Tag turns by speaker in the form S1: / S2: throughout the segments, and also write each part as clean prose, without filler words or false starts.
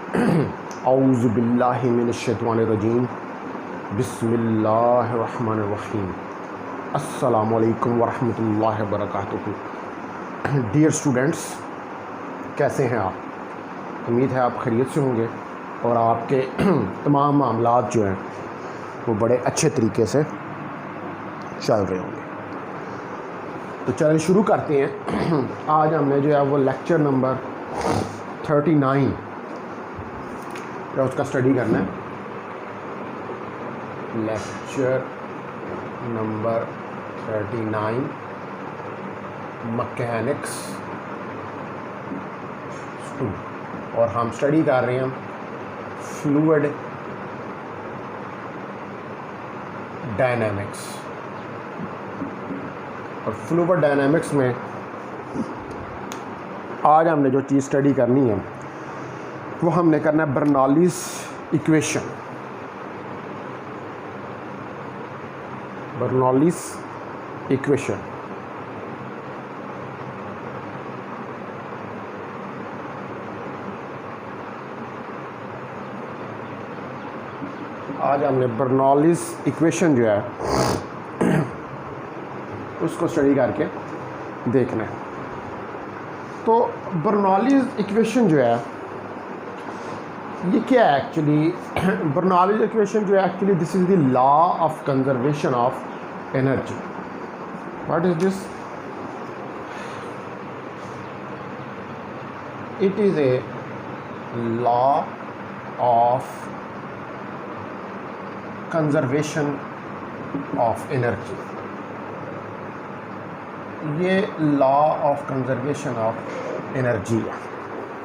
S1: औज़ु बिल्लाहि मिनश्शैतानिर्रजीम बिस्मिल्लाहिर्रहमानिर्रहीम अस्सलामु अलैकुम वरहमतुल्लाहि वबरकातुहू। डियर स्टूडेंट्स, कैसे हैं आप? उम्मीद है आप खैरियत से होंगे और आपके तमाम मामलात जो हैं वो बड़े अच्छे तरीके से चल रहे होंगे। तो चलिए शुरू करते हैं। आज हमने जो है वो लेक्चर नंबर 39 या उसका स्टडी करना है। लेक्चर नंबर 39 मैकेनिक्स 2 और हम स्टडी कर रहे हैं फ्लूइड डायनामिक्स। और फ्लूइड डायनामिक्स में आज हमने जो चीज़ स्टडी करनी है वो हमने करना है बर्नौलीज़ इक्वेशन। बर्नौलीज़ इक्वेशन आज हमने बर्नौलीज़ इक्वेशन जो है उसको स्टडी करके देखना है। तो बर्नौलीज़ इक्वेशन जो है ये क्या है एक्चुअली? बर्नौलीज़ इक्वेशन जो है actually this is the law of conservation of energy. What is this? It is a law of conservation of energy. ये law of conservation of energy है,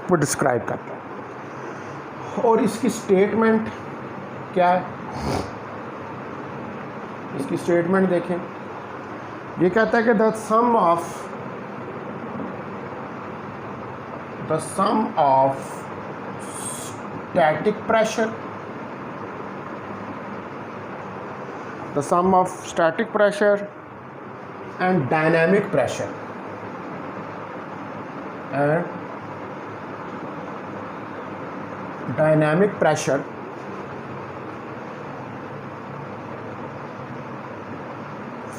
S1: वो डिस्क्राइब करता है। और इसकी स्टेटमेंट क्या है? इसकी स्टेटमेंट देखें। ये कहता है कि the sum of static pressure, the sum of static pressure and dynamic pressure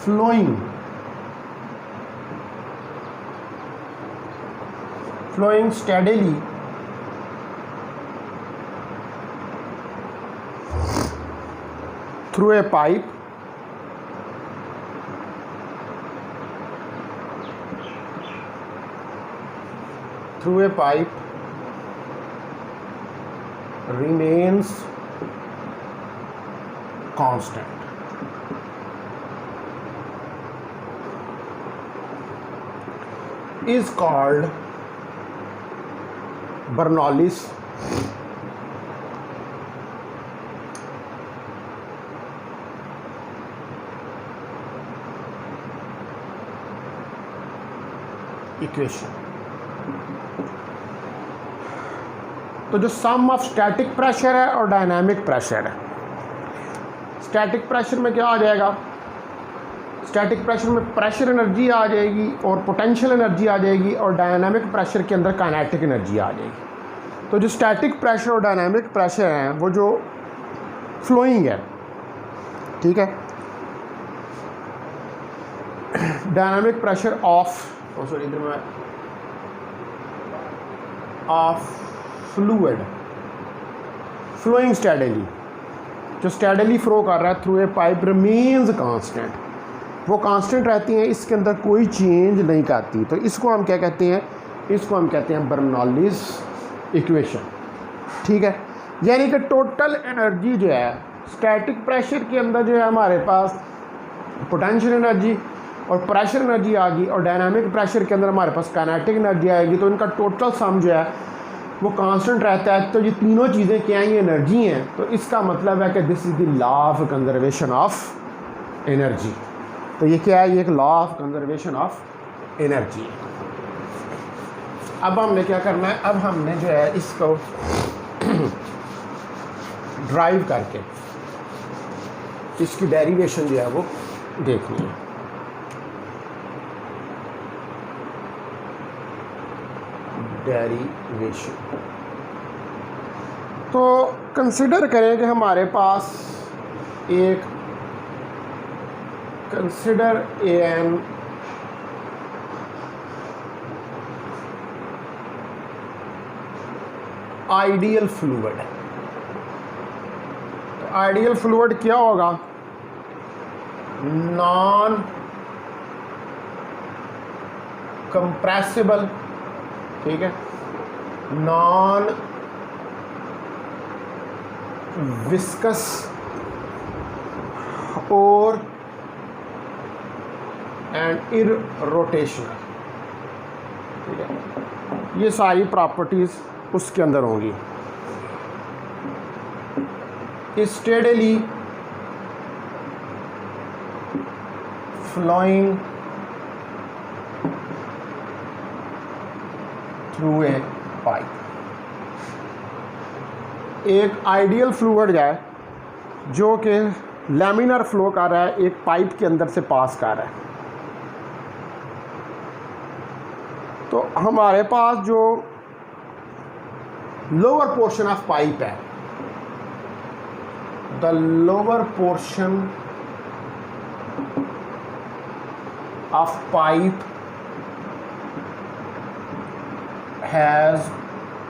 S1: flowing steadily through a pipe remains constant. Is called Bernoulli's equation। तो जो सम ऑफ स्टैटिक प्रेशर है और डायनामिक प्रेशर है, स्टैटिक प्रेशर में क्या आ जाएगा? Static pressure में प्रेशर एनर्जी आ जाएगी और पोटेंशियल एनर्जी आ जाएगी, और डायनामिक प्रेशर के अंदर काइनेटिक एनर्जी आ जाएगी। तो जो स्टैटिक प्रेशर और डायनामिक प्रेशर हैं वो जो फ्लोइंग है, ठीक है, dynamic pressure of fluid flowing steadily, जो स्टैडली फ्लो कर रहा है through a pipe remains constant, वो कांस्टेंट रहती हैं, इसके अंदर कोई चेंज नहीं करती। तो इसको हम क्या कहते हैं? इसको हम कहते हैं बर्नौलीज़ इक्वेशन, ठीक है। यानी कि टोटल एनर्जी जो है स्टैटिक प्रेशर के अंदर जो है हमारे पास पोटेंशियल एनर्जी और प्रेशर एनर्जी आ गई, और डायनामिक प्रेशर के अंदर हमारे पास काइनेटिक एनर्जी आएगी। तो इनका टोटल सम जो है वो कांस्टेंट रहता है। तो ये तीनों चीज़ें क्या हैं? ये एनर्जी हैं। तो इसका मतलब है कि this is the law of conservation of energy. तो ये क्या है? ये एक law of conservation of energy है। अब हमने क्या करना है? अब हमने जो है इसको ड्राइव करके इसकी डेरिवेशन जो है वो देखनी है। डेरिवेशन तो कंसिडर करें कि हमारे पास एक कंसिडर एन आइडियल फ्लूइड। तो आइडियल फ्लूइड क्या होगा? नॉन कंप्रेसिबल, ठीक है, नॉन विस्कस और एंड इररोटेशनल, ठीक है। ये सारी प्रॉपर्टीज़ उसके अंदर होंगी। Steadily flowing through a pipe. एक आइडियल फ्लूइड है जो कि लैमिनर फ्लो कर रहा है, एक पाइप के अंदर से पास कर रहा है। तो हमारे पास जो लोअर पोर्शन ऑफ पाइप है, the lower portion of pipe has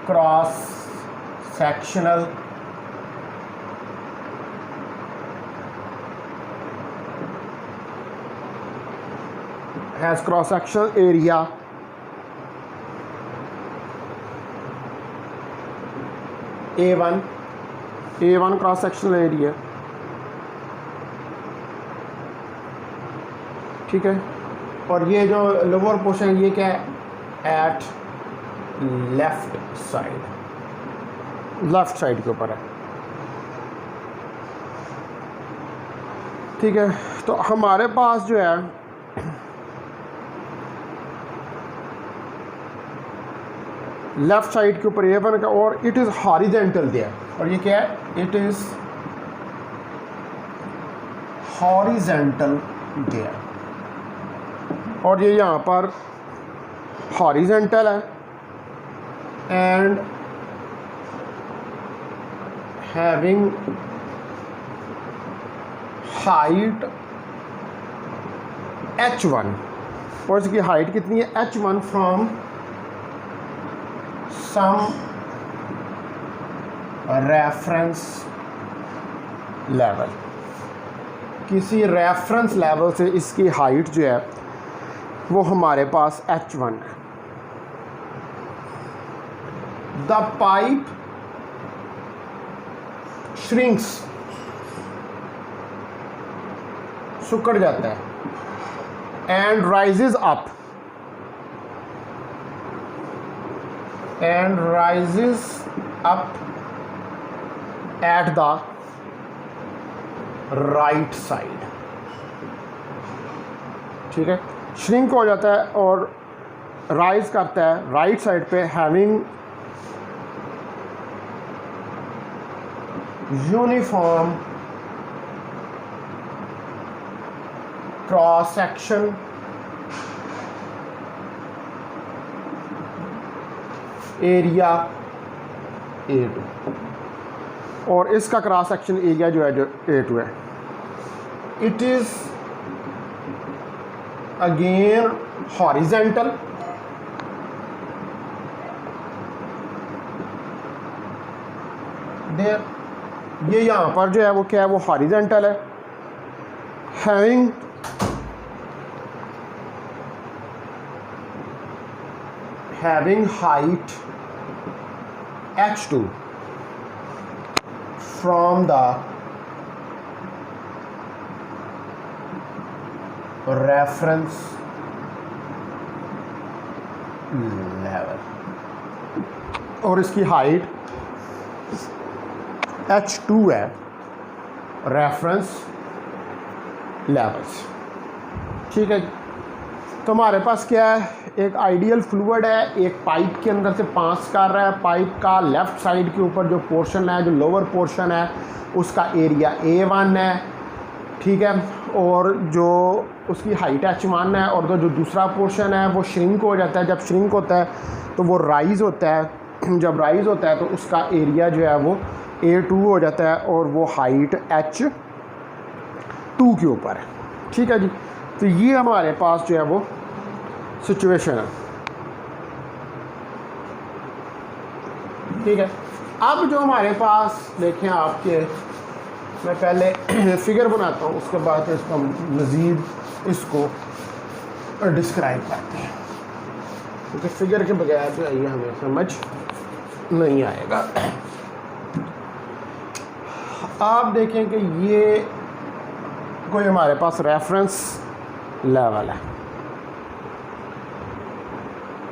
S1: cross sectional has cross sectional area A1 cross sectional area, ठीक है। और ये जो लोअर पोर्शन है ये क्या है? एट लेफ्ट साइड के ऊपर है, ठीक है। तो हमारे पास जो है लेफ्ट साइड के ऊपर A1 का, और इट इज़ हॉरिजेंटल देयर, और ये क्या है? इट इज़ हॉरिजेंटल देयर, और ये यहाँ पर हॉरिजेंटल है एंड हैविंग हाइट H1, और इसकी हाइट कितनी है? H1 from some reference level, किसी रेफरेंस लेवल से इसकी हाइट जो है वो हमारे पास H1 है। द पाइप श्रिंक्स, सुकड़ जाता है, and rises up at the right side, ठीक है। श्रिंक हो जाता है और राइज करता है राइट साइड पे, having uniform cross section area A2, और इसका क्रॉस सेक्शन एरिया जो है जो A2 है। It is again horizontal, there, ये यहाँ पर जो है वो क्या है? वो हॉरिजेंटल है, having height H2 from the reference level, और इसकी हाइट H2 है रेफरेंस लेवल्स, ठीक है। तो हमारे पास क्या है? एक आइडियल फ्लूइड है, एक पाइप के अंदर से पास कर रहा है। पाइप का लेफ़्ट साइड के ऊपर जो पोर्शन है, जो लोअर पोर्शन है, उसका एरिया A1 है, ठीक है। और जो उसकी हाइट H1 है, और जो दूसरा पोर्शन है वो श्रिंक हो जाता है। जब श्रिंक होता है तो वो राइज़ होता है, जब राइज़ होता है तो उसका एरिया जो है वो A2 हो जाता है और वो हाइट H2 के ऊपर है। ठीक है जी, तो ये हमारे पास जो है वो सिचुएशन है। ठीक है, अब जो हमारे पास देखें आपके, मैं पहले फिगर बनाता हूँ, उसके बाद इसका मज़ीद इसको डिस्क्राइब करते हैं, क्योंकि फिगर के बगैर जो है ये हमें समझ नहीं आएगा। आप देखें कि ये कोई हमारे पास रेफरेंस लेवल है,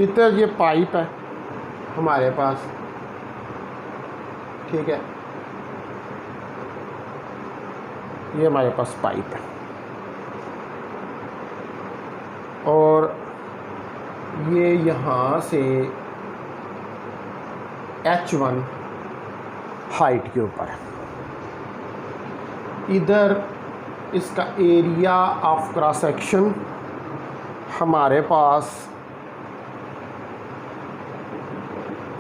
S1: इधर ये पाइप है हमारे पास। ठीक है, ये हमारे पास पाइप है और ये यहाँ से H1 हाइट के ऊपर है। इधर इसका एरिया ऑफ क्रॉस सेक्शन हमारे पास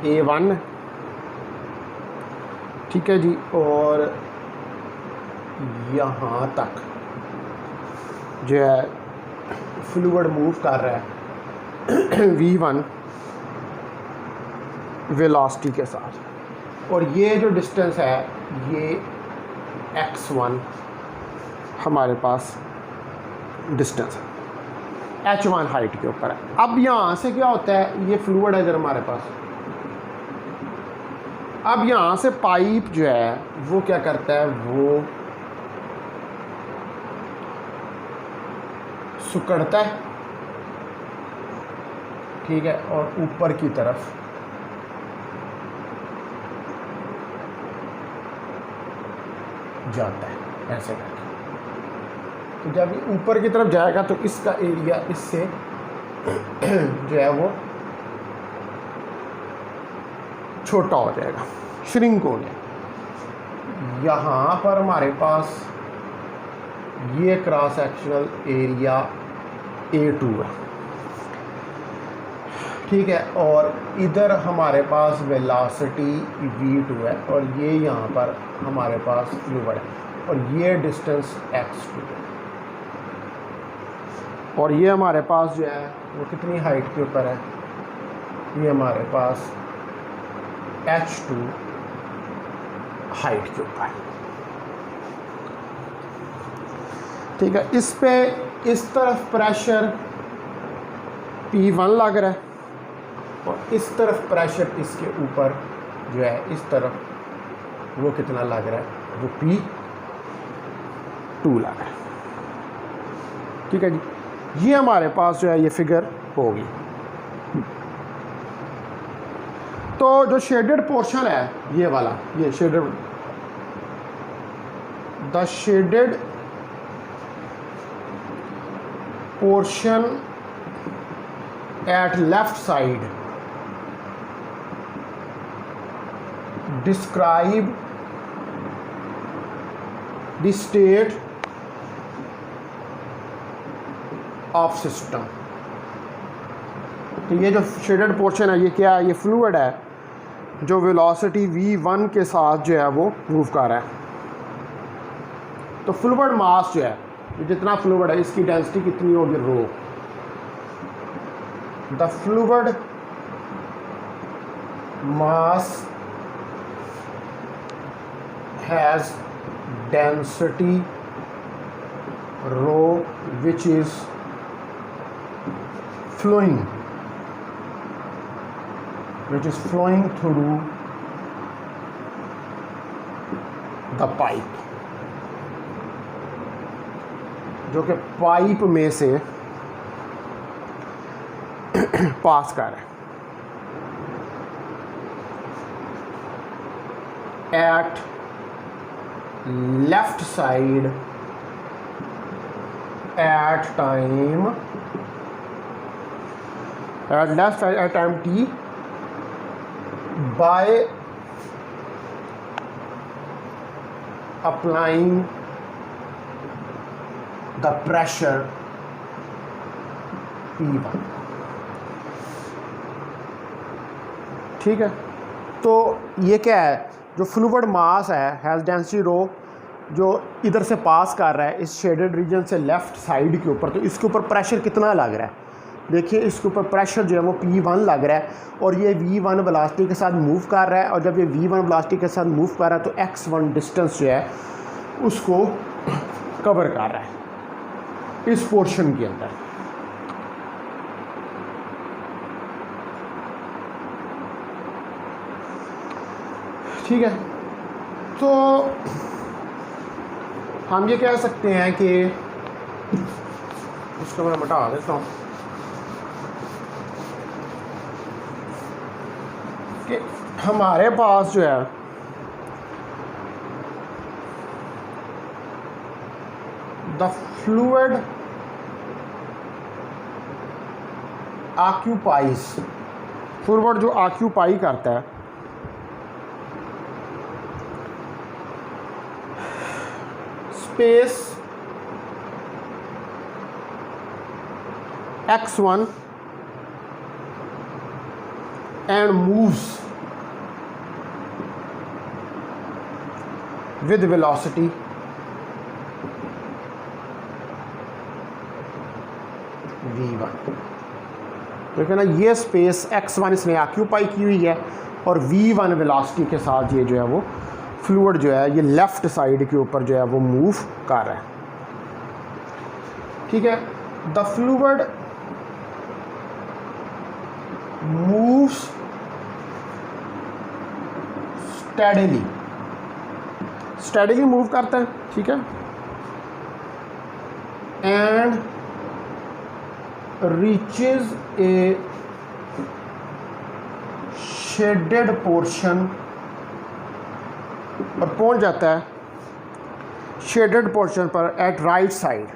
S1: A1, ठीक है जी, और यहाँ तक जो है फ्लूइड मूव कर रहा है V1 वेलोसिटी के साथ, और ये जो डिस्टेंस है ये x1 हमारे पास डिस्टेंस है, H1 हाइट के ऊपर है। अब यहाँ से क्या होता है, ये फ्लूइड है इधर हमारे पास। अब यहाँ से पाइप जो है वो क्या करता है, वो सिकुड़ता है, ठीक है, और ऊपर की तरफ जाता है ऐसे करके। तो जब ये ऊपर की तरफ जाएगा तो इसका एरिया इससे जो है वो छोटा हो जाएगा, श्रिंक हो जाएगा। यहाँ पर हमारे पास ये क्रॉस सेक्शनल एरिया A2 है, ठीक है, और इधर हमारे पास वेलोसिटी V2 है, और ये यहाँ पर हमारे पास फ्लूइड है, और ये डिस्टेंस x2 है, और ये हमारे पास जो है वो कितनी हाइट के ऊपर है, ये हमारे पास H2 हाइट के ऊपर है। ठीक है, इस पे इस तरफ प्रेशर P1 लग रहा है, और इस तरफ प्रेशर इसके ऊपर जो है इस तरफ वो कितना लग रहा है, वो P2 लग रहा है। ठीक है जी, ये हमारे पास जो है ये फिगर होगी। तो जो शेडेड पोर्शन है ये वाला, ये shaded, the shaded portion at left side describe the state of system. तो ये जो शेडेड पोर्शन है ये क्या है, ये फ्लूइड है जो वेलोसिटी V1 के साथ जो है वो मूव कर रहा है। तो फ्लूइड मास जो है, जितना फ्लूइड है इसकी डेंसिटी कितनी होगी, rho. The fluid mass has density rho which is flowing through the pipe, जो कि पाइप में से पास कर रहा है at left side at time at left side at time t by applying the pressure P1। ठीक है, तो ये क्या है, जो फ्लूइड मास है हैज़ डेंसिटी रो, जो इधर से पास कर रहा है इस शेडेड रीजन से लेफ़्ट साइड के ऊपर, तो इसके ऊपर प्रेशर कितना लग रहा है? देखिए इसके ऊपर प्रेशर जो है वो P1 लग रहा है और ये V1 वेलोसिटी के साथ मूव कर रहा है, और जब ये V1 वेलोसिटी के साथ मूव कर रहा है तो x1 डिस्टेंस जो है उसको कवर कर रहा है इस पोर्शन के अंदर। ठीक है, तो हम ये कह सकते हैं कि इसको मैं मिटा देता हूँ कि हमारे पास जो है द फ्लूइड ऑक्यूपाइज, फ्लूइड जो ऑक्यूपाई करता है space x1 and moves with velocity v1। देखिए ना, ये स्पेस x1 इसने ऑक्यूपाई की हुई है और v1 वेलोसिटी के साथ ये जो है वो फ्लूइड जो है ये लेफ़्ट साइड के ऊपर जो है वो मूव कर रहा है। ठीक है, the fluid moves steadily, steadily move करता है। ठीक है, and reaches a shaded portion, और पहुंच जाता है शेडेड पोर्शन पर at right side,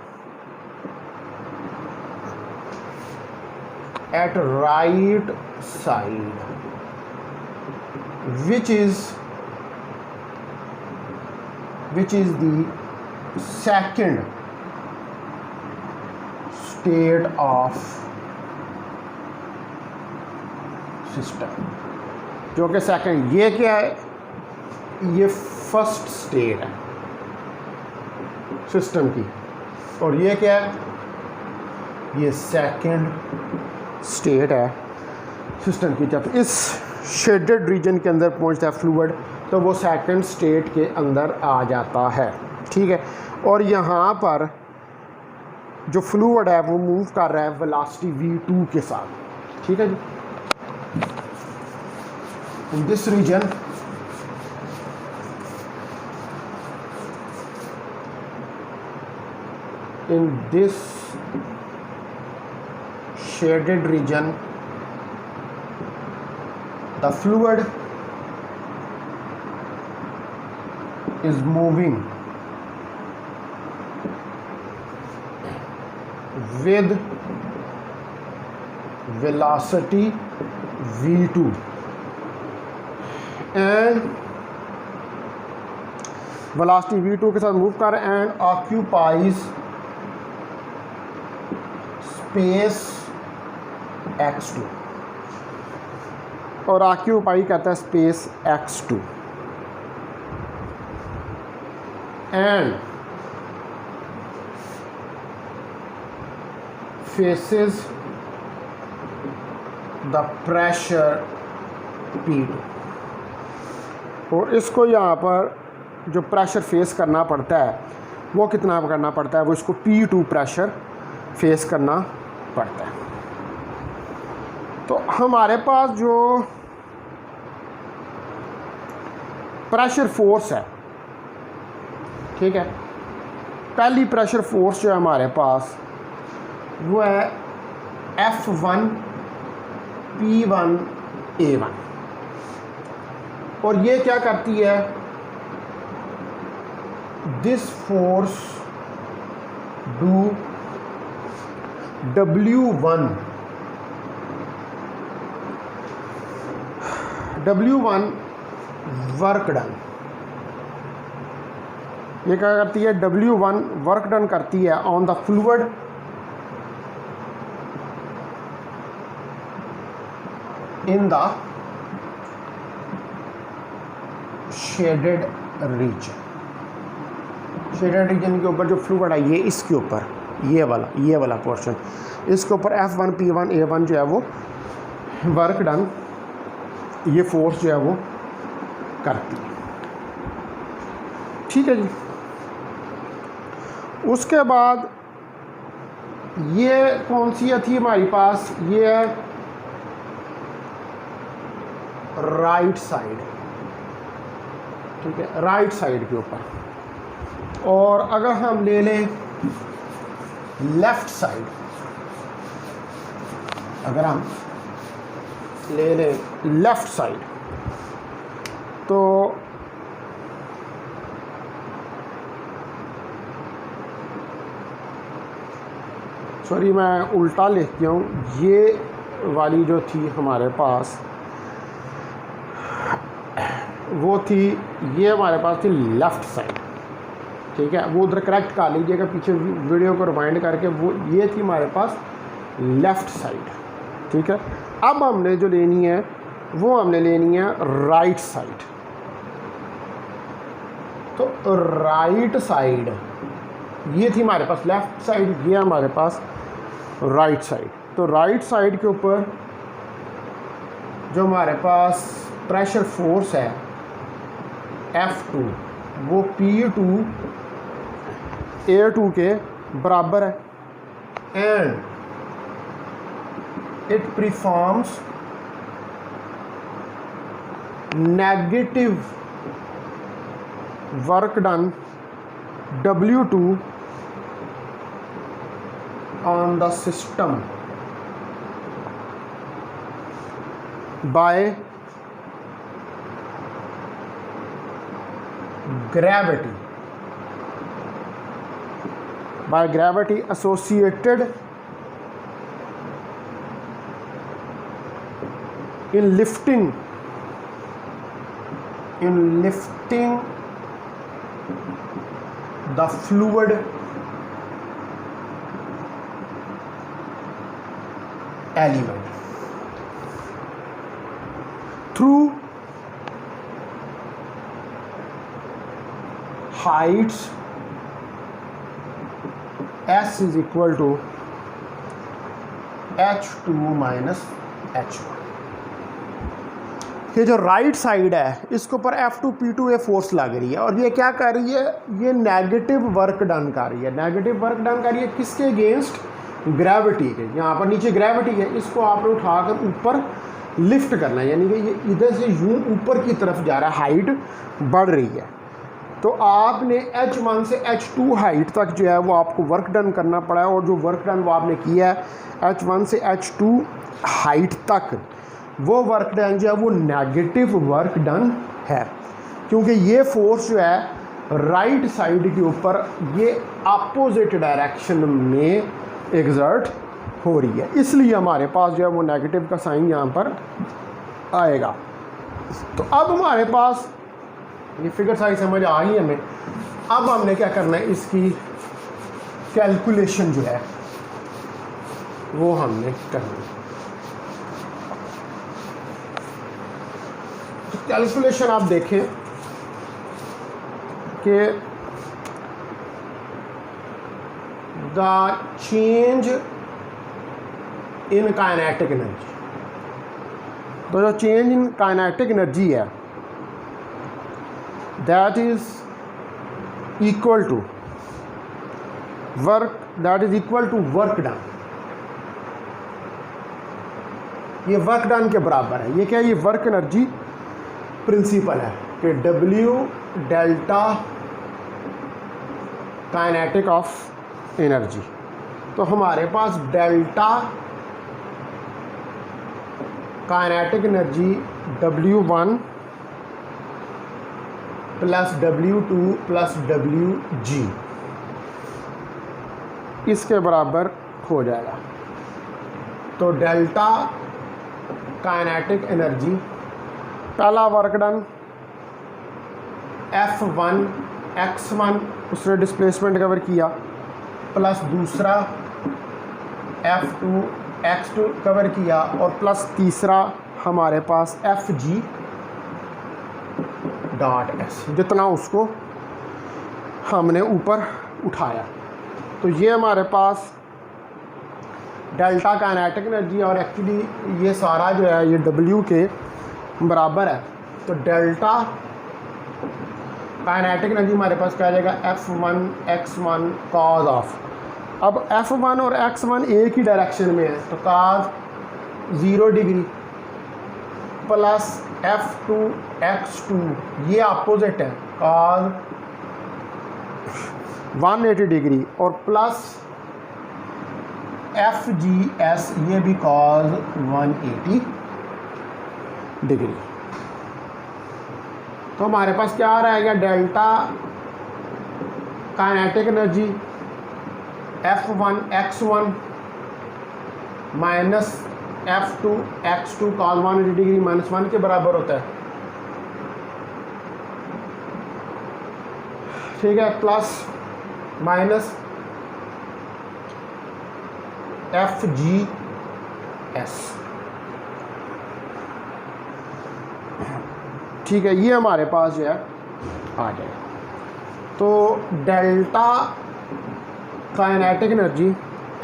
S1: at right side which is the second state of system, जो कि सेकंड, ये क्या है, ये फर्स्ट स्टेट है सिस्टम की, और ये क्या है, ये सेकंड स्टेट है सिस्टम की। जब इस शेडेड रीजन के अंदर पहुंचता है फ्लूइड तो वो सेकंड स्टेट के अंदर आ जाता है। ठीक है, और यहाँ पर जो फ्लूइड है वो मूव कर रहा है वेलोसिटी v2 के साथ। ठीक है जी, in this region in this shaded region the fluid is moving with velocity v2 and velocity v2 के साथ मूव कर रहे हैं and occupies स्पेस x2, और ऑक्यूपाई कहता है space x2 and faces the pressure P2, और इसको यहाँ पर जो प्रेशर फेस करना पड़ता है वो कितना करना पड़ता है, वो इसको P2 प्रेशर फेस करना पड़ता है। तो हमारे पास जो प्रेशर फोर्स है, ठीक है, पहली प्रेशर फोर्स जो है हमारे पास वो है F1 P1 A1, और ये क्या करती है, this force do W1 work done, ये क्या करती है, W1 वर्क डन करती है on the fluid shaded region. Shaded region के ऊपर जो फ्लूइड है ये इसके ऊपर ये वाला पोर्शन, इसके ऊपर F1 P1 A1 जो है वो वर्क डन, ये फोर्स जो है वो करती है। ठीक है जी। उसके बाद ये कौन सी थी हमारे पास, ये है राइट साइड। ठीक है, राइट साइड के ऊपर। और अगर हम ले लें लेफ्ट साइड, अगर हम ले लें लेफ्ट साइड तो सॉरी मैं उल्टा लिख गया हूँ, ये वाली जो थी हमारे पास वो थी, ये हमारे पास थी लेफ़्ट साइड। ठीक है, वो उधर करेक्ट कर लीजिएगा पीछे वीडियो को रिवाइंड करके, वो ये थी हमारे पास लेफ़्ट साइड। ठीक है, अब हमने जो लेनी है वो हमने लेनी है राइट साइड। तो राइट साइड ये थी हमारे पास लेफ़्ट साइड, ये हमारे पास राइट साइड। तो राइट साइड के ऊपर जो हमारे पास प्रेशर फोर्स है F2 वो P2 A2 के बराबर है, and it performs negative work done W2 on the system by gravity associated in lifting the fluid element through heights S is equal to H2 minus H1। ये जो right side है इसके ऊपर F2 P2 ये force लग रही है, और ये क्या कर रही है, ये नेगेटिव वर्क डन कर रही है। नेगेटिव वर्क डन कर रही है किसके अगेंस्ट, ग्रेविटी के। यहाँ पर नीचे ग्रेविटी है, इसको आपने उठाकर ऊपर लिफ्ट करना है, यानी कि ये इधर से यूं ऊपर की तरफ जा रहा है, हाइट बढ़ रही है। तो आपने H1 से H2 हाइट तक जो है वो आपको वर्क डन करना पड़ा है, और जो वर्क डन वो आपने किया है H1 से H2 हाइट तक, वो वर्क डन जो है वो नेगेटिव वर्क डन है, क्योंकि ये फोर्स जो है राइट साइड के ऊपर ये अपोजिट डायरेक्शन में एग्जर्ट हो रही है, इसलिए हमारे पास जो है वो नेगेटिव का साइन यहाँ पर आएगा। तो अब हमारे पास ये फिगर साइज समझ आ गई हमें। अब हमने क्या करना है, इसकी कैलकुलेशन जो है वो हमने करनी है। तो कैलकुलेशन आप देखें कि the change in kinetic energy, तो जो चेंज इन काइनेटिक एनर्जी है that is equal to work done। ये वर्क डन के बराबर है। ये क्या है, ये वर्क एनर्जी प्रिंसिपल है कि W delta kinetic of energy. तो हमारे पास delta kinetic energy W1 plus W2 plus WG इसके बराबर हो जाएगा। तो डेल्टा काइनेटिक एनर्जी, पहला वर्क डन F1 x1 उसने डिस्प्लेसमेंट कवर किया, प्लस दूसरा F2 x2 कवर किया, और प्लस तीसरा हमारे पास FG डॉट एस, जितना उसको हमने ऊपर उठाया। तो ये हमारे पास डेल्टा काइनेटिक एनर्जी, और एक्चुअली ये सारा जो है ये W के बराबर है। तो डेल्टा काइनेटिक एनर्जी हमारे पास क्या आ जाएगा, F1 x1 कॉज ऑफ। अब F1 और x1 एक ही डायरेक्शन में है, तो cause 0 degree plus F2 x2 ये अपोजिट है, कॉज 180 डिग्री, और प्लस FGS ये भी कॉज 180 डिग्री। तो हमारे पास क्या आ रहेगा, delta kinetic energy F1 x1 minus F2 x2 cos 180 degree minus 1 के बराबर होता है, ठीक है, प्लस माइनस FGS, ठीक है। ये हमारे पास जो है आ जाएगा। तो डेल्टा काइनेटिक एनर्जी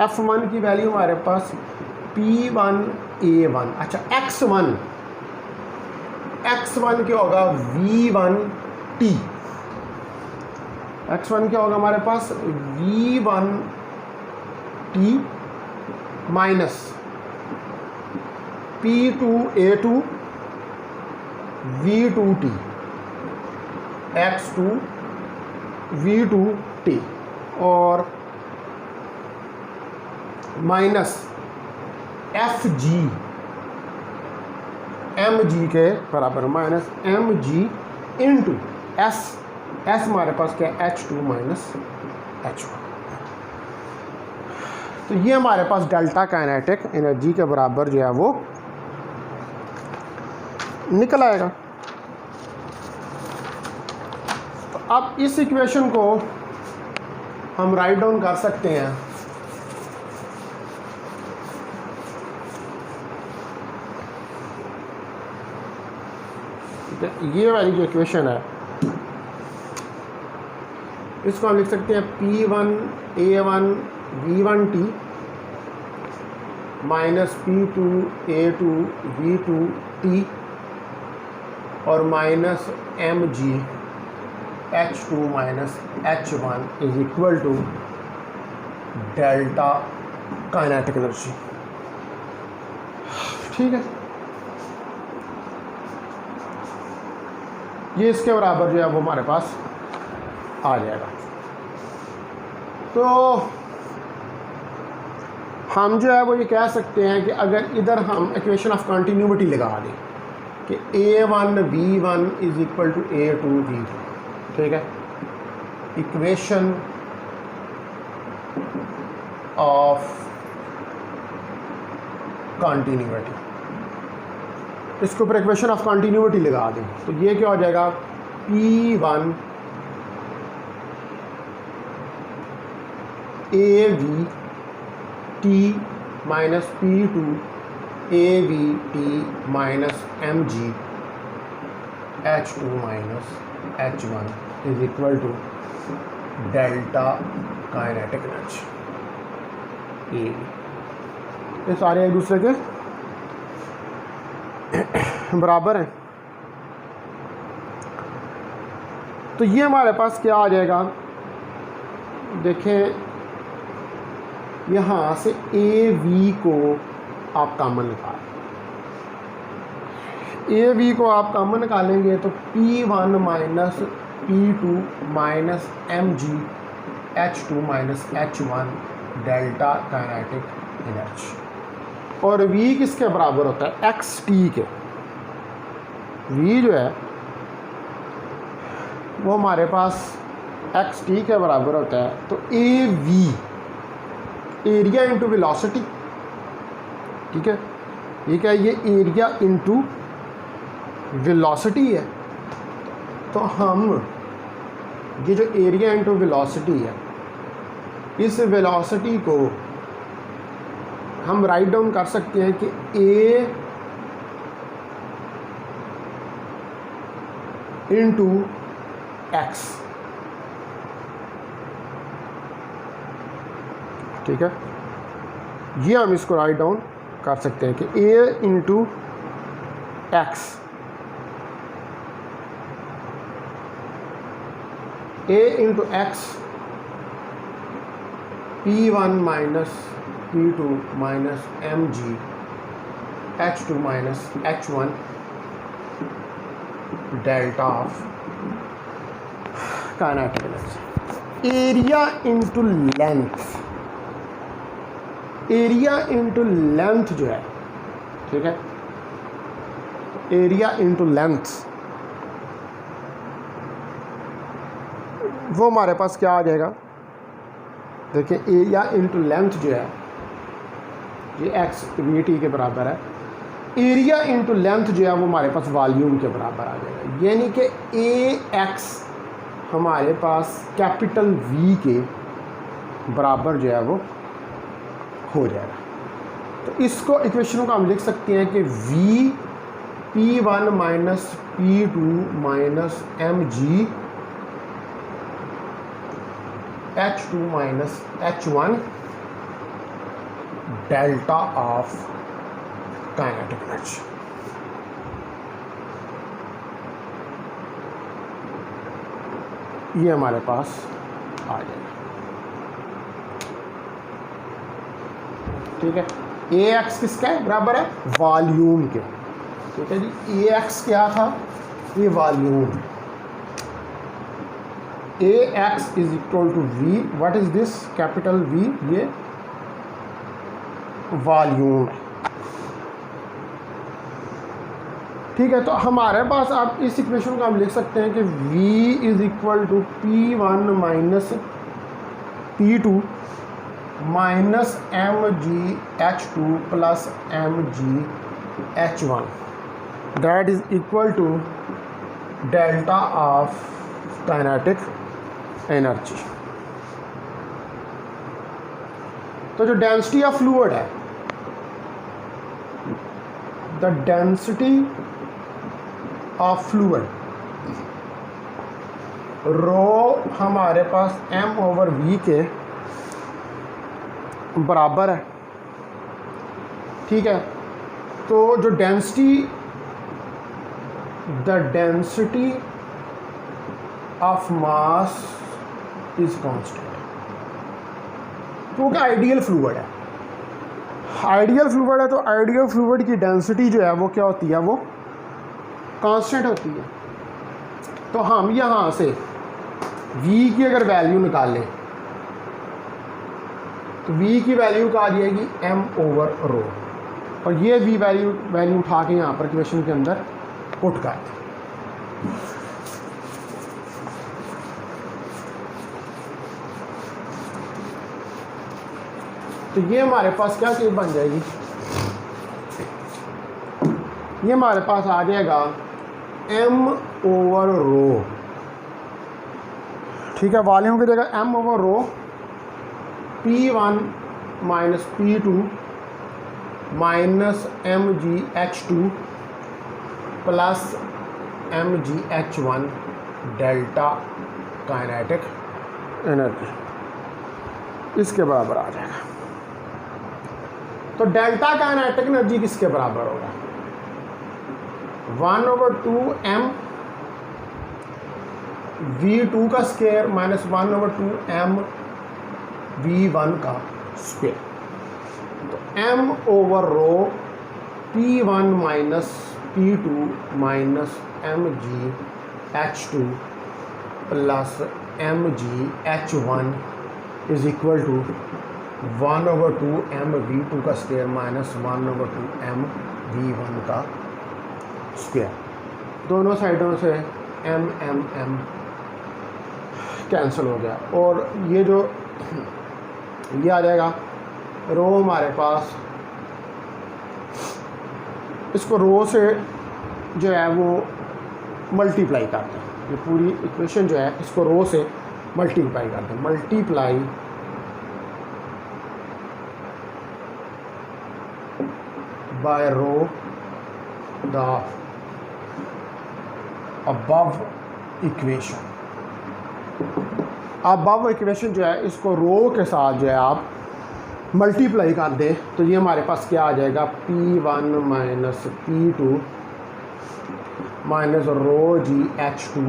S1: F1 की वैल्यू हमारे पास P1A1, अच्छा x1 क्या होगा, V1T, x1 क्या होगा हमारे पास, V1T minus P2A2 V2T x2 V2T, और माइनस FG mg के बराबर, माइनस mg इंटू s हमारे पास क्या है, H2 माइनस H1। तो ये हमारे पास डेल्टा काइनेटिक एनर्जी के बराबर जो है वो निकल आएगा। तो अब इस इक्वेशन को हम राइट डाउन कर सकते हैं, ये वाली जो इक्वेशन है इसको हम लिख सकते हैं P1A1 V1T minus P2A2 V2T और minus mg H2 minus H1 is equal to delta kinetic energy, ठीक है। ये इसके बराबर जो है वो हमारे पास आ जाएगा। तो हम जो है वो ये कह सकते हैं कि अगर इधर हम इक्वेशन ऑफ कंटिन्यूटी लगा दें कि A1 V1 is equal to A2 V2, ठीक है, इक्वेशन ऑफ कंटिन्यूटी, इसके ऊपर इक्वेशन ऑफ कंटिन्यूटी लगा दें तो ये क्या हो जाएगा, P1 AVT minus P2 AVT minus mg H2 minus H1 is equal to delta kinetic energy. ये सारे एक दूसरे के बराबर हैं। तो ये हमारे पास क्या आ जाएगा, देखें यहाँ से AV को आप कॉमन निकालें, AV को आप कॉमन निकालेंगे तो P1 minus P2 minus mg H2 minus H1 delta kinetic energy, और V किसके बराबर होता है, xt के। V जो है वो हमारे पास xt के बराबर होता है। तो AV एरिया इंटू वेलोसिटी, ठीक है, ये क्या है, ये एरिया इंटू वेलोसिटी है। तो हम ये जो एरिया इंटू वेलोसिटी है, इस वेलोसिटी को हम राइट डाउन कर सकते हैं कि इंटू एक्स, ठीक है। ये हम इसको राइट डाउन कर सकते हैं कि A into x, A into x P1 minus P2 minus mg H2 minus H1 delta of kinetic energy. Area into length, area into length जो है, ठीक है, एरिया इंटू लेंथ, वो हमारे पास क्या आ जाएगा, देखिए एरिया इंटू लेंथ जो है ये एक्स वी टी के बराबर है, एरिया इंटू लेंथ जो है वो हमारे पास वॉल्यूम के बराबर आ जाएगा, यानी कि ए एक्स हमारे पास कैपिटल वी के बराबर जो है वो हो जाएगा। तो इसको इक्वेशन को हम लिख सकते हैं कि v P1 minus P2 minus mg H2 minus H1 delta of kinetic energy. ये हमारे पास आ जाएगा, ठीक है। ए एक्स किसका है, बराबर है वॉल्यूम के, ठीक है जी। ए एक्स क्या था, ये volume, A x is equal to V, what is this, capital V, ये वॉल्यूम है, ठीक है। तो हमारे पास आप इस इक्वेशन को हम लिख सकते हैं कि v is equal to P1 minus P2 minus mg H2 plus mg H1 that is equal to delta of kinetic energy. तो जो डेंसिटी ऑफ फ्लूइड है, the density of fluid rho हमारे पास m ओवर v के बराबर है, ठीक है। तो जो density, the density of mass is constant, क्योंकि आइडियल फ्लूइड है, आइडियल फ्लूइड है, तो आइडियल फ्लूइड की डेंसिटी जो है वो क्या होती है, वो कांस्टेंट होती है। तो हम यहाँ से v की अगर वैल्यू निकालें तो v की वैल्यू क्या आ जाएगी, m ओवर रो, और ये v वैल्यू उठा के यहाँ पर इक्वेशन के अंदर पुट कर दें। तो ये हमारे पास क्या चीज़ बन जाएगी, ये हमारे पास आ जाएगा m ओवर रो, ठीक है। वॉल्यूम की जगह m over rho P1 minus P2 minus mg H2 plus mg H1 delta kinetic energy, इसके बराबर आ जाएगा। तो डेल्टा काइनेटिक एनर्जी किसके बराबर होगा, 1/2m v2 का स्क्वायर माइनस 1/2m v1 का स्क्वायर। तो m over rho P1 minus P2 minus mg H2 plus mg H1 is equal to 1/2m v2 का स्क्वायर माइनस 1/2m v1 का square. दोनों साइडों से m कैंसिल हो गया, और ये जो ये आ जाएगा रो हमारे पास, इसको रो से जो है वो मल्टीप्लाई करते हैं, ये पूरी इक्वेशन जो है इसको रो से मल्टीप्लाई करते हैं, multiply by rho the above equation. अब इक्वेशन जो है इसको रो के साथ जो है आप मल्टीप्लाई कर दें तो ये हमारे पास क्या आ जाएगा, P1 minus P2 minus rho g H2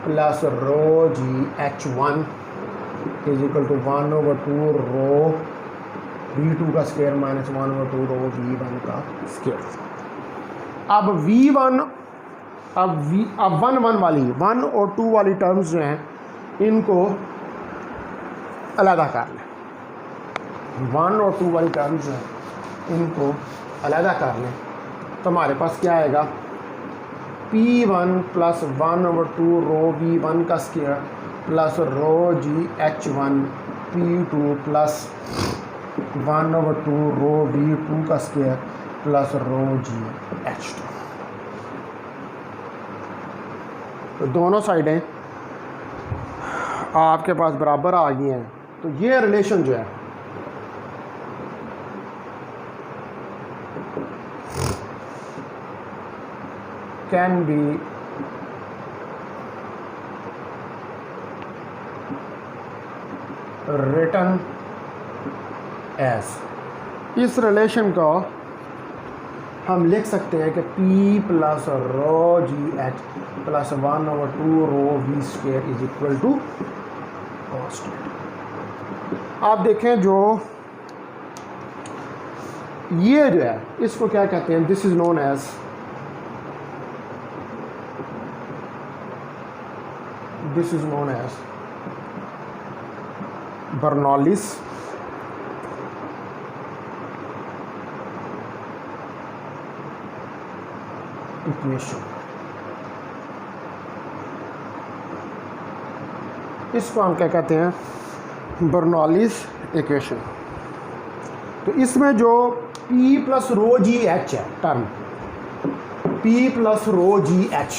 S1: plus rho g H1 is equal to 1/2 rho V2 का स्क्वायर माइनस 1/2 रो V1 का स्क्वायर। अब V1 अब 1 वाली 1 और 2 वाली टर्म्स जो हैं इनको अलग कर लें। 1 और 2 वाली टर्म्स जो हैं इनको अलग कर लें तो हमारे पास क्या आएगा, P1 प्लस 1/2 रो V1 का square plus rho g H1 P2 plus 1/2 rho V2 का square plus rho g H2। तो दोनों साइडें आपके पास बराबर आ गई हैं। तो ये रिलेशन जो है कैन बी रिटन एज, इस रिलेशन को हम लिख सकते हैं कि P plus rho g H plus 1/2 rho V square is equal to constant. आप देखें जो ये जो है इसको क्या कहते हैं, this is known as Bernoulli's equation. इसको हम क्या कहते हैं, बर्नौलीज इक्वेशन। तो इसमें जो P plus rho g H है term, P plus rho g H,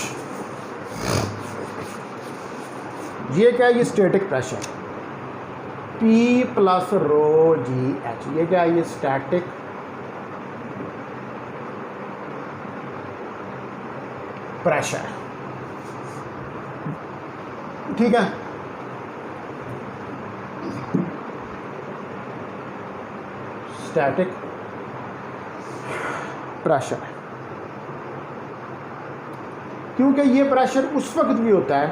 S1: ये क्या है, ये static pressure. P plus rho g H ये क्या है, ये स्टैटिक प्रेशर, ठीक है। स्टैटिक प्रेशर, क्योंकि ये प्रेशर उस वक्त भी होता है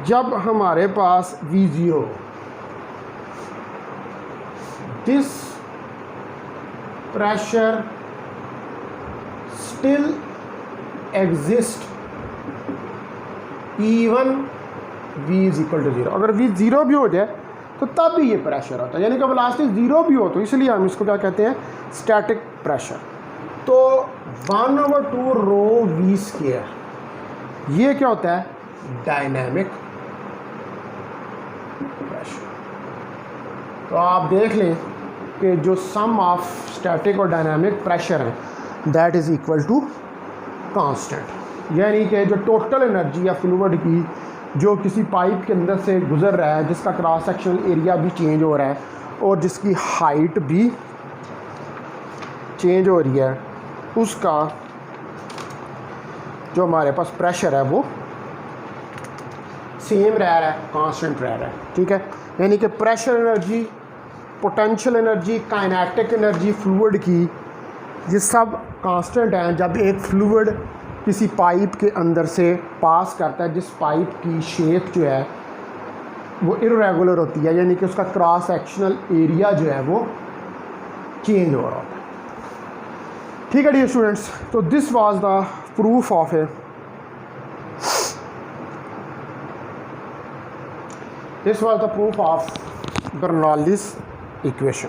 S1: जब हमारे पास V0, this pressure still exist even V is equal to 0। अगर V 0 भी हो जाए तो तब भी ये प्रेशर होता है, यानी कि वेलोसिटी 0 भी हो तो इसलिए हम इसको क्या कहते हैं, स्टैटिक प्रेशर। तो 1/2 रो V स्क्वायर ये क्या होता है, डायनामिक प्रेशर। तो आप देख लें कि जो सम ऑफ स्टैटिक और डायनामिक प्रेशर है that is equal to constant, यानी कि जो टोटल एनर्जी या फ्लूइड की जो किसी पाइप के अंदर से गुजर रहा है, जिसका क्रॉस सेक्शनल एरिया भी चेंज हो रहा है और जिसकी हाइट भी चेंज हो रही है, उसका जो हमारे पास प्रेशर है वो सेम रह रहा है, कांस्टेंट रह रहा है, ठीक है। यानी कि pressure energy, potential energy, kinetic energy fluid की, ये सब कांस्टेंट हैं जब एक फ्लूइड किसी पाइप के अंदर से पास करता है, जिस पाइप की शेप जो है वो इर्रेगुलर होती है, यानी कि उसका क्रॉस सेक्शनल एरिया जो है वो चेंज हो रहा होता है, ठीक है डियर स्टूडेंट्स। तो this was the proof of Bernoulli's equation.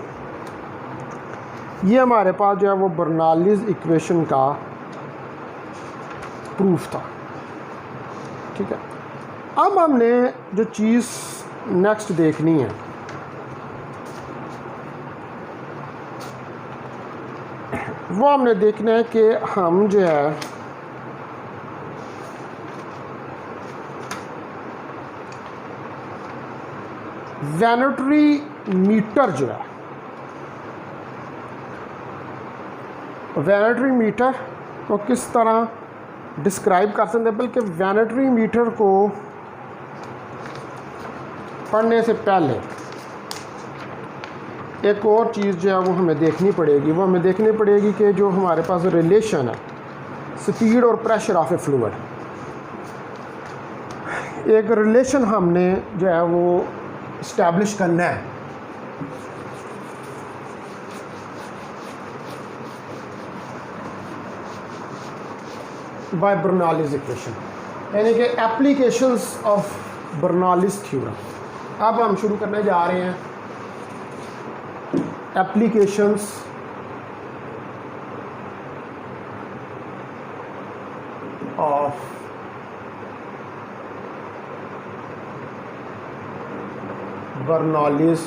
S1: ये हमारे पास जो है वो बर्नौलीज इक्वेशन का प्रूफ था, ठीक है। अब हमने जो चीज़ नेक्स्ट देखनी है वो हमने देखना है कि हम जो है वैनिटरी मीटर जो है, वैनिटरी मीटर को किस तरह डिस्क्राइब कर सकते हैं, बल्कि वैनिटरी मीटर को पढ़ने से पहले एक और चीज़ जो है वो हमें देखनी पड़ेगी। वो हमें देखनी पड़ेगी कि जो हमारे पास रिलेशन है स्पीड और प्रेशर ऑफ ए फ्लूइड, एक रिलेशन हमने जो है वो इस्टेब्लिश करना है। बाय बर्नौलीज इक्वेशन, यानी कि एप्लीकेशंस ऑफ बर्नौलीज थ्योरम। अब हम शुरू करने जा रहे हैं एप्लीकेशंस ऑफ बर्नौलीज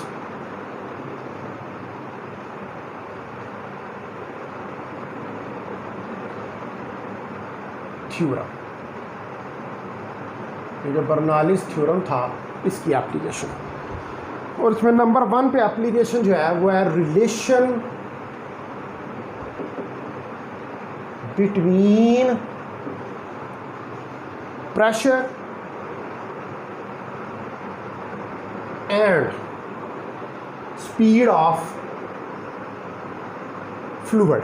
S1: थ्योरम। ये जो बर्नौलीज थ्योरम था इसकी एप्लीकेशन, और इसमें नंबर 1 पे एप्लीकेशन जो है वो है relation between pressure and speed of fluid.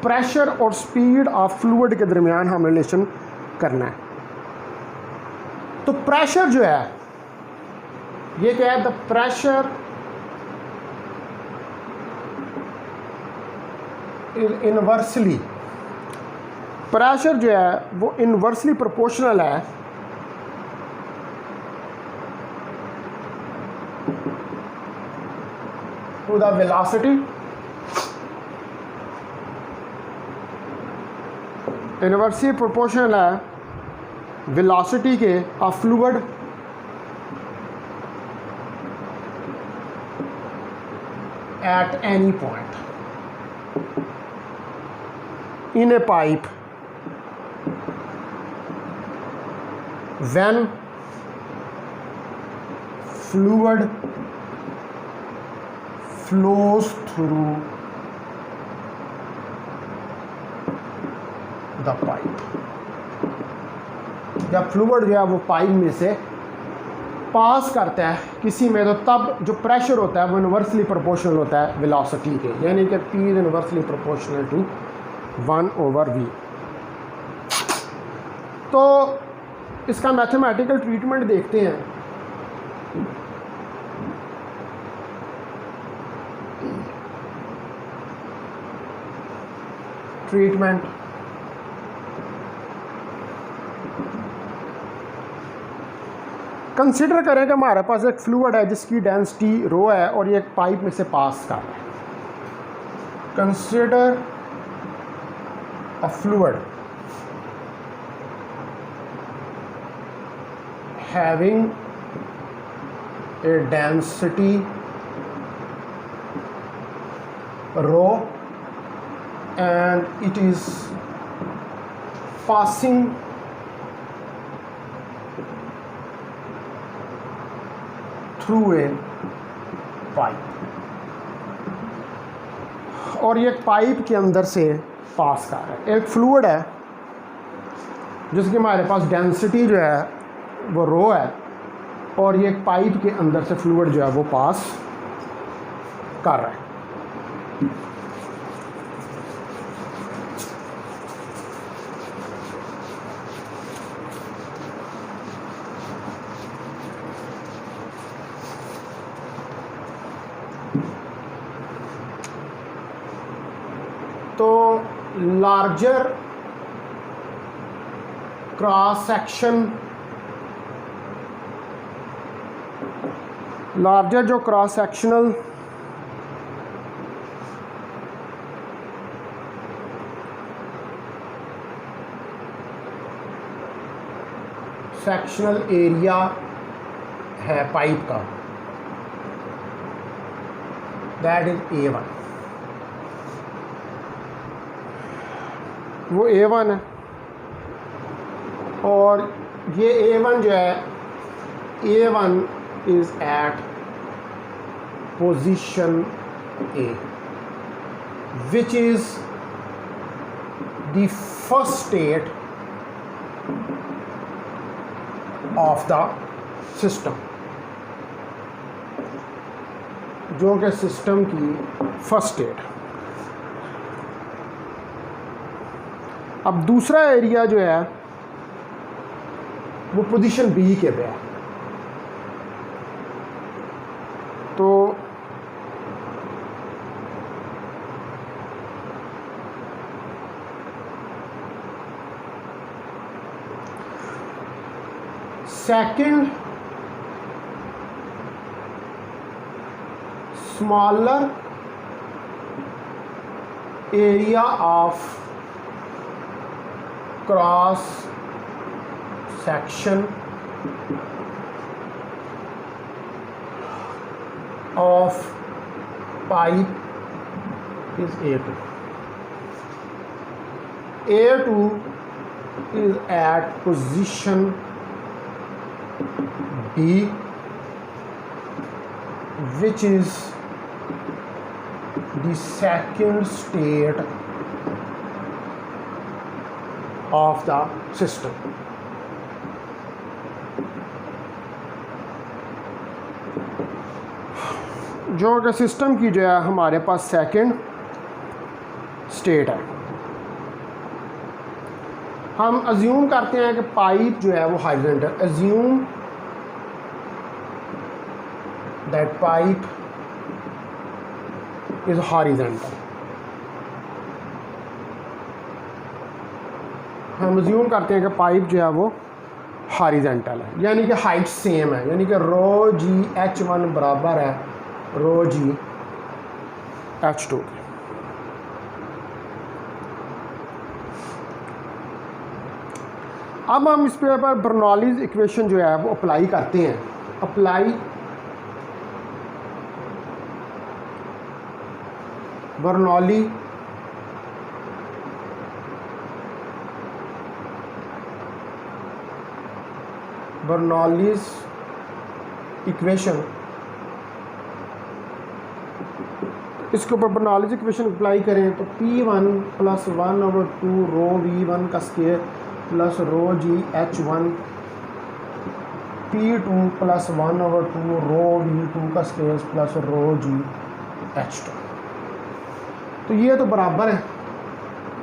S1: Pressure और स्पीड ऑफ फ्लूइड के दरमियान हम रिलेशन करना है। तो प्रेशर जो है ये क्या है, द प्रेशर इनवर्सली, प्रेशर जो है वो इनवर्सली प्रोपोर्शनल है to the velocity, inversely proportional है वेलोसिटी के of fluid at any point in a pipe when fluid flows through the pipe। जब फ्लूइड जो है वो पाइप में से पास करता है किसी में, तो तब जो प्रेशर होता है वो इनवर्सली प्रोपोर्शनल होता है वेलोसिटी के, यानी कि P is inversely proportional to 1/v। तो इसका मैथमेटिकल ट्रीटमेंट देखते हैं। ट्रीटमेंट कंसिडर करें कि हमारे पास एक फ्लूइड है जिसकी डेंसिटी रो है और ये एक पाइप में से पास कर रहा है। Consider a fluid having a density rho and it is passing through a pipe, और ये पाइप के अंदर से पास कर रहा है। एक फ्लूइड है जिसकी हमारे पास डेंसिटी जो है वो रो है, और ये एक पाइप के अंदर से फ्लूइड जो है वो पास कर रहा है। तो लार्जर क्रॉस सेक्शन, लार्जर जो क्रॉस सेक्शनल सेक्शनल एरिया है पाइप का, दैट इज A1। वो A1 है, और ये A1 जो है, A1 is at position A। which is the first state of the system, जो कि सिस्टम की फर्स्ट स्टेट। अब दूसरा एरिया जो है वो पोजीशन बी के पे है। तो second smaller area of cross section of pipe is A2. A2 is at position B, which is the second state of the system. जो कि सिस्टम की जो है हमारे पास सेकंड स्टेट है। हम अज्यूम करते हैं कि पाइप जो है वो horizontal, assume that pipe is horizontal. हम अज्यूम करते हैं कि पाइप जो है वो हॉरिजॉन्टल है, यानी कि हाइट सेम है, यानी कि रो जी H1 बराबर है रो जी H2 के। अब हम इस पे पर बर्नौलीज इक्वेशन जो है वो अप्लाई करते हैं। अप्लाई बर्नौली बर्नौलीज इक्वेशन, इसके ऊपर बर्नौलीज इक्वेशन अप्लाई करें तो P1 + 1/2 रो V1 का square plus rho g H1 P2 + 1/2 rho V2 का square plus rho g H2। तो ये तो बराबर है,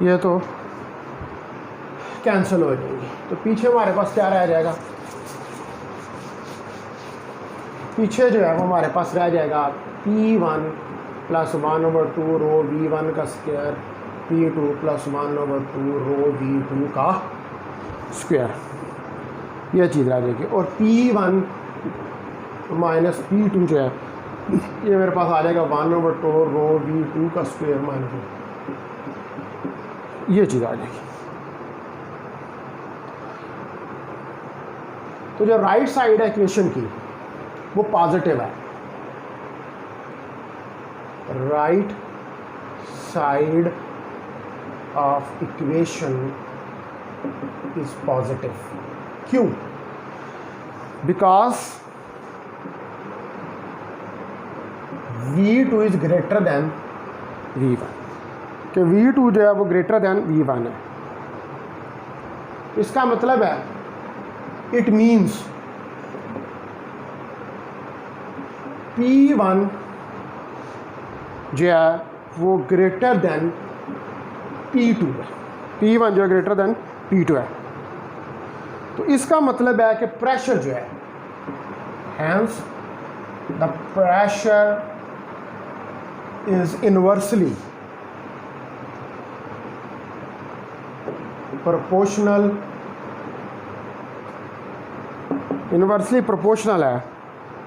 S1: ये तो कैंसिल हो जाएगी। तो पीछे हमारे पास क्या रह जाएगा, पीछे जो है वो हमारे पास रह जाएगा P1 + 1/2 रो V1 का स्क्वायर P2 + 1/2 रो V2 का स्क्वायर, यह चीज़ रह जाएगी। और P1 - P2 जो है ये मेरे पास आ जाएगा 1/2 रो V2 का स्क्वायर माइनस, ये चीज़ आ जाएगी। तो जो राइट साइड है इक्वेशन की वो पॉजिटिव है, right side of equation is positive. क्यों? Because V2 is greater than V1, कि V2 जो है वो ग्रेटर देन V1 है। इसका मतलब है इट मीन्स P1 जो है वो ग्रेटर देन P2 है, P1 जो है ग्रेटर देन P2 है। तो इसका मतलब है कि प्रेशर जो है, hence the pressure is inversely proportional है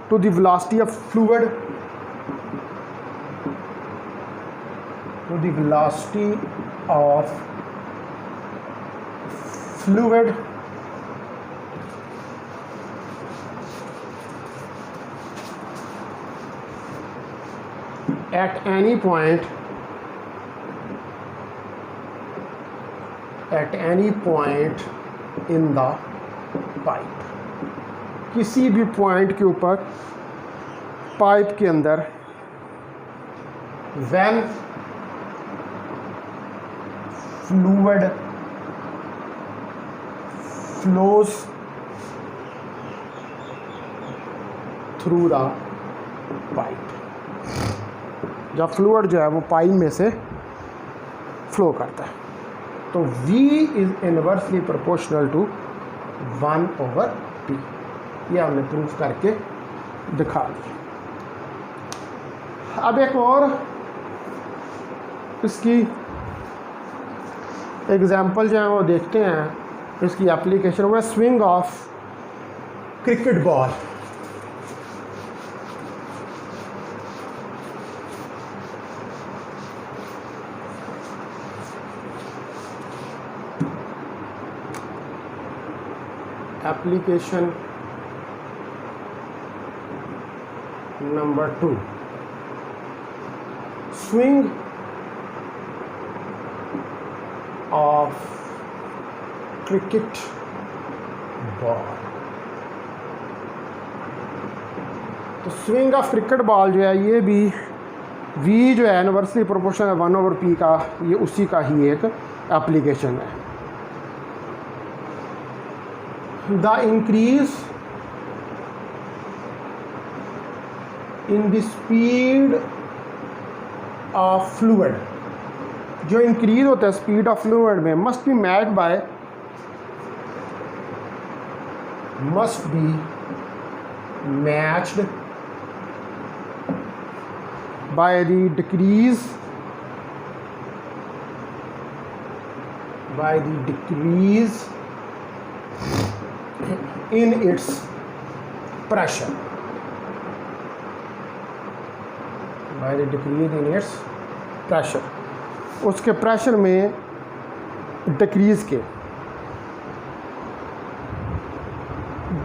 S1: to the velocity of fluid, to the velocity of fluid at any point in the pipe, किसी भी पॉइंट के ऊपर पाइप के अंदर, when fluid flows through the pipe, जब फ्लूइड जो है वो पाइप में से फ्लो करता है, तो V is inversely proportional to 1/P। ये हमने प्रूफ करके दिखा दिया। अब एक और इसकी एग्जाम्पल जो है वो देखते हैं। इसकी एप्लीकेशन हुआ swing of cricket ball. Application number 2, swing of cricket ball। तो स्विंग ऑफ क्रिकेट बॉल जो है ये भी V जो है इनवर्सली प्रोपोर्शनल है 1/P का, ये उसी का ही एक एप्लीकेशन है। The increase in the speed of fluid, जो इंक्रीज होता है स्पीड ऑफ फ्लूइड में, must be matched by the decrease in its pressure, उसके प्रेशर में डिक्रीज के,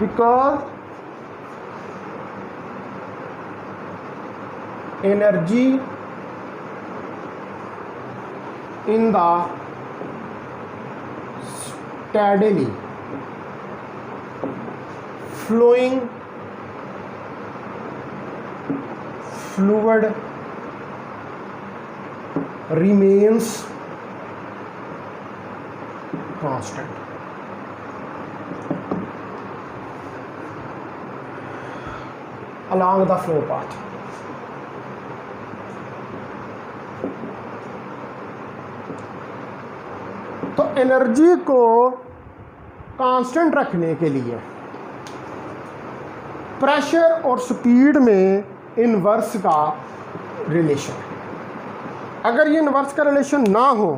S1: because energy in the steadily flowing fluid remains constant। along the flow path। तो energy को constant रखने के लिए प्रेशर और स्पीड में इनवर्स का रिलेशन है। अगर ये इनवर्स का रिलेशन ना हो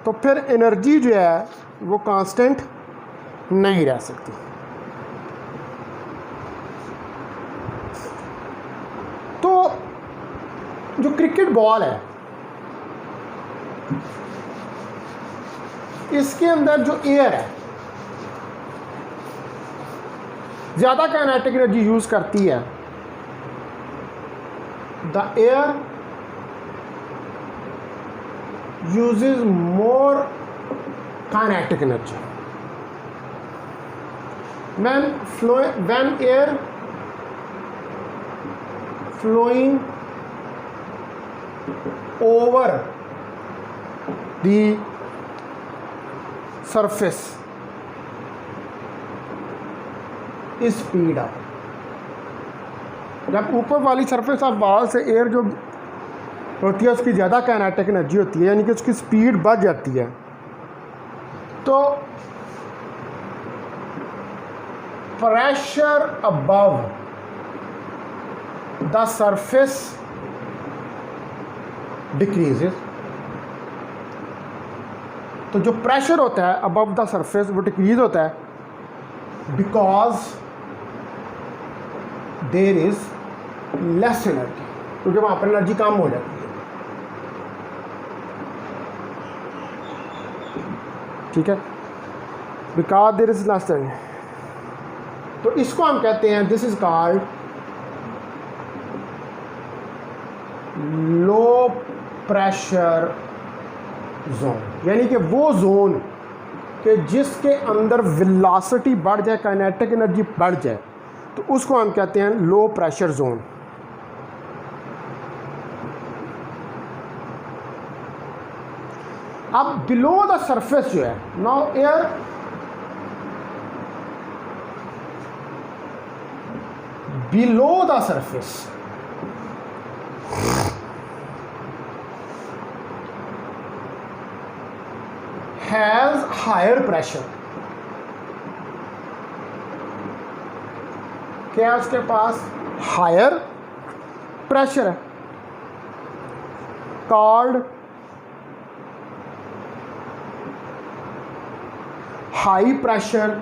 S1: तो फिर एनर्जी जो है वो कांस्टेंट नहीं रह सकती। तो जो क्रिकेट बॉल है इसके अंदर जो एयर है ज़्यादा काइनेटिक एनर्जी यूज़ करती है। The air uses more kinetic energy when air flowing over the surface is speed up। जब ऊपर वाली सरफेस ऑफ बॉल से एयर जो होती है उसकी ज़्यादा काइनेटिक एनर्जी होती है, यानी कि उसकी स्पीड बढ़ जाती है। तो pressure above the surface decreases. तो जो प्रेशर होता है अबव द सरफेस वो डिक्रीज होता है, because there is less energy, क्योंकि वहाँ पर एनर्जी कम हो जाती है। ठीक है, because there is less energy. तो इसको हम कहते हैं, this is called low pressure zone, यानी कि वो जोन कि जिसके अंदर वेलोसिटी बढ़ जाए, काइनेटिक एनर्जी बढ़ जाए, तो उसको हम कहते हैं लो प्रेशर जोन। अब बिलो द सरफेस जो है, now air below the surface has higher pressure. क्या है उसके पास? हायर प्रेशर है, called high pressure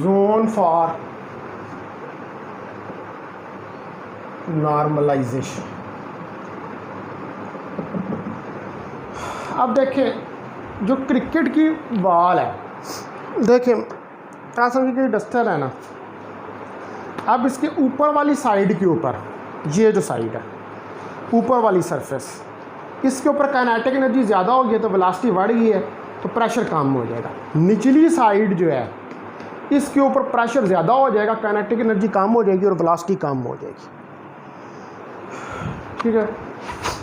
S1: zone for normalization. अब देखें जो क्रिकेट की बॉल है, देखें क्या समझिए कि डस्टर है ना, अब इसके ऊपर वाली साइड के ऊपर, ये जो साइड है ऊपर वाली सरफेस, इसके ऊपर काइनेटिक एनर्जी ज़्यादा हो गई है तो वेलोसिटी बढ़ गई है तो प्रेशर कम हो जाएगा। निचली साइड जो है इसके ऊपर प्रेशर ज़्यादा हो जाएगा, काइनेटिक एनर्जी कम हो जाएगी और वेलोसिटी कम हो जाएगी। ठीक है,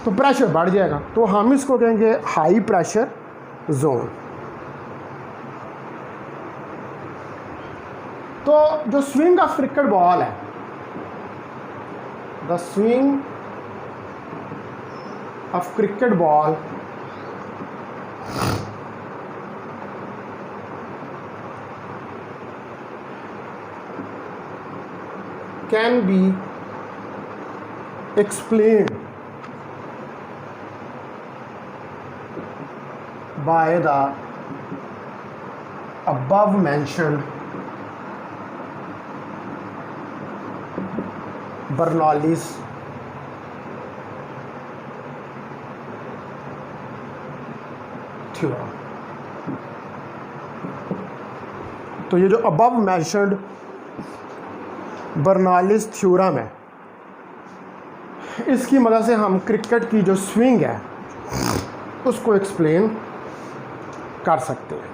S1: तो प्रेशर बढ़ जाएगा, तो हम इसको कहेंगे हाई प्रेशर जोन। तो जो स्विंग ऑफ क्रिकेट बॉल है, the swing of cricket ball can be explained by the above mentioned Bernoulli's theorem। तो ये जो above mentioned बर्नौलीज़ थ्योरम है, इसकी मदद से हम क्रिकेट की जो स्विंग है उसको एक्सप्लेन कर सकते हैं।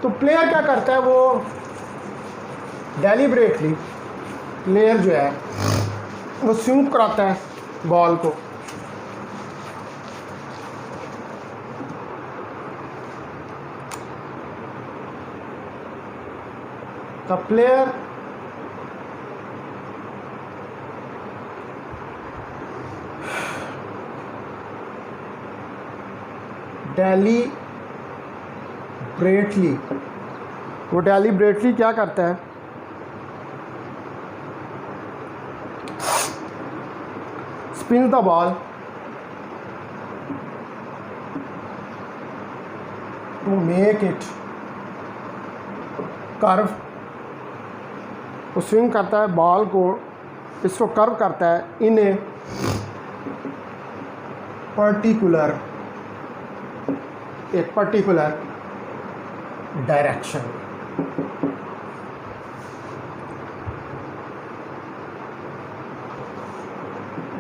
S1: तो प्लेयर क्या करता है, वो डेलिबरेटली प्लेयर जो है वो स्विंग कराता है बॉल को, the player डेलिबरेटली क्या करता है, spins the ball to make it curve। वो स्विंग करता है बॉल को, इसको कर्व करता है in a particular direction.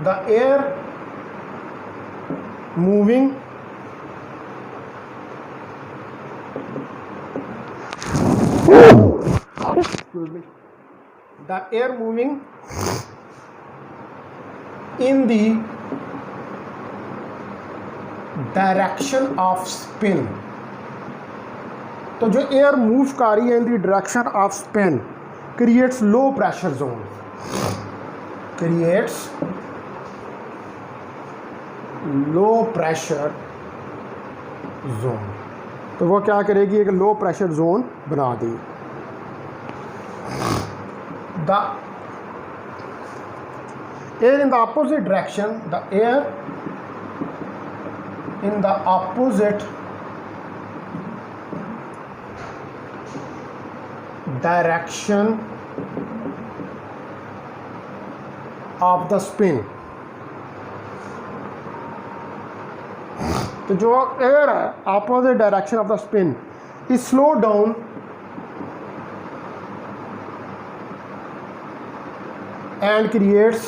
S1: The air moving the air moving in the direction of spin। तो जो एयर मूव कर रही है in the direction off spin creates low pressure zone, creates low pressure zone. तो वो क्या करेगी, एक लो प्रेशर जोन बना दी। The air in the opposite direction, the air in the opposite direction of the spin। तो जो एयर है opposite direction of the spin is slowed down and creates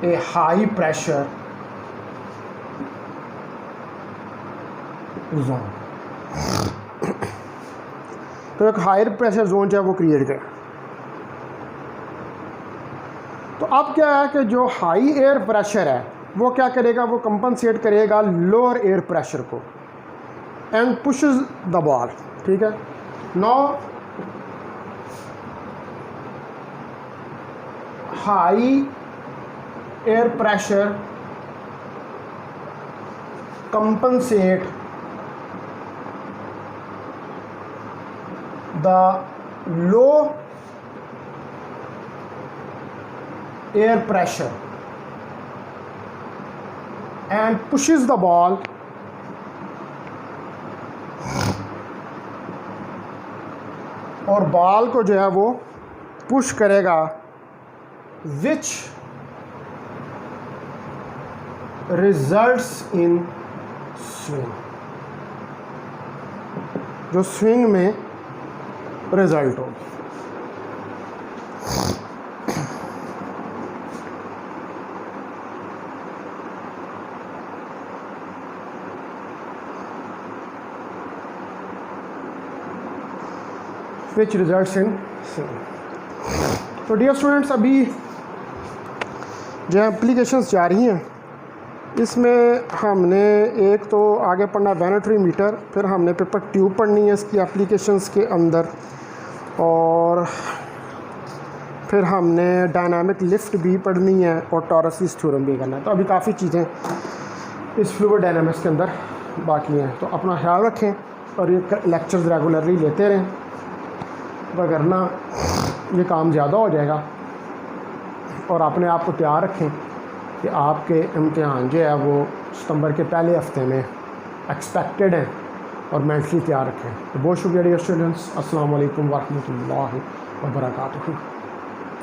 S1: a high pressure zone। तो एक higher pressure zone जो है वो create करें। तो अब क्या है कि जो हाई एयर प्रेशर है वो क्या करेगा, वो कंपनसेट करेगा लोअर एयर प्रेशर को एंड पुशेस द बॉल। ठीक है, now high air pressure compensate the low air pressure and pushes the ball और बॉल को जो है वो पुश करेगा which results in स्विंग, जो स्विंग में रिजल्ट हो। Which results in swing. तो डियर स्टूडेंट्स, अभी जो एप्लीकेशंस जा रही हैं इसमें हमने एक तो आगे पढ़ना वैनिटरी मीटर, फिर हमने पेपर ट्यूब पढ़नी है इसकी एप्लीकेशंस के अंदर, और फिर हमने डायनामिक लिफ्ट भी पढ़नी है और टॉरसिस थ्योरम भी करना है। तो अभी काफ़ी चीज़ें इस फ्लूइड डायनामिक्स के अंदर बाकी हैं। तो अपना ख्याल रखें और ये लेक्चर्स रेगुलरली लेते रहें, वरना ये काम ज़्यादा हो जाएगा। और अपने आप को तैयार रखें कि आपके इम्तिहान जो है वो सितंबर के पहले हफ्ते में एक्सपेक्टेड हैं, और मेंटली तैयार रखें। तो बहुत शुक्रिया डियर स्टूडेंट्स। अस्सलाम वालेकुम व रहमतुल्लाहि व बरकातुहू।